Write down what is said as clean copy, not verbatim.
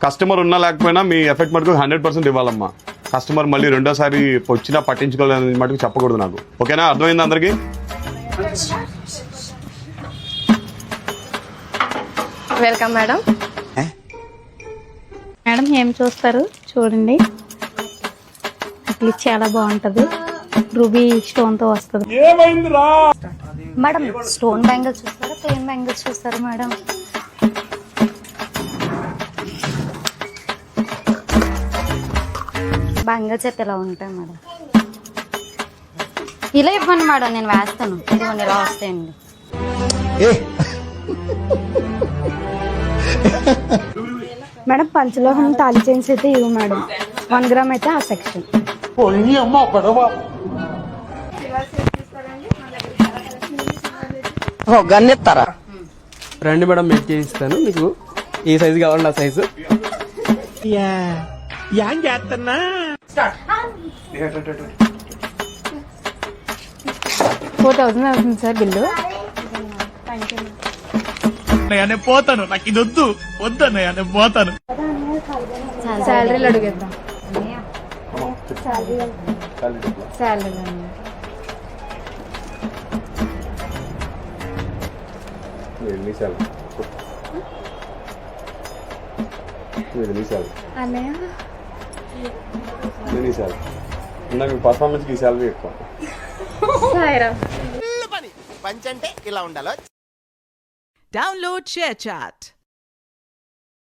Customer ఉన్నా లేకపోయినా మీ effect మటుకు 100% ఇవ్వాలమ్మా. కస్టమర్ మళ్ళీ రెండోసారి వచ్చినా పట్టించుకోవాలని మటుకు చెప్పకూడదు నాకు. ఓకేనా? అర్థమైంది అందరికి? Welcome madam. మేడం ఏం చూస్తారు చూడండి, నెక్లెస్ చాలా బాగుంటది, రూబీ స్టోన్ తో వస్తుంది. మేడం స్టోన్ బ్యాంగిల్స్ చూస్తారా, ప్లెయిన్ బ్యాంగిల్స్ చూస్తారా మేడం? బ్యాంగిల్స్ అయితే ఇలా ఉంటాయి మేడం. ఇలా ఇవ్వండి మేడం, నేను వేస్తాను. ఇదిగోండి ఇలా వస్తాయండి. మేడం పంచలోహం తాళి చైన్స్ అయితే ఇవ్వు మేడం. 1 గ్రామ్ అయితే ఆ సెక్షన్. గన్నెత్తారా? రండి మేడం, మేక్ చేయిస్తాను. మీకు ఏ సైజు కావాలండి ఆ సైజు. 4000 అవుతుంది సార్ బిల్లు. పోతాను, నాకు ఇది వద్దు వద్దన్నయ్య, నేను పోతాను. శాలరీలు అడుగుద్దాం. శాలరీ పర్ఫార్మెన్స్ కి శాలరీ ఎక్కువ. పంచంటే ఇలా ఉండాలో. Download ShareChat.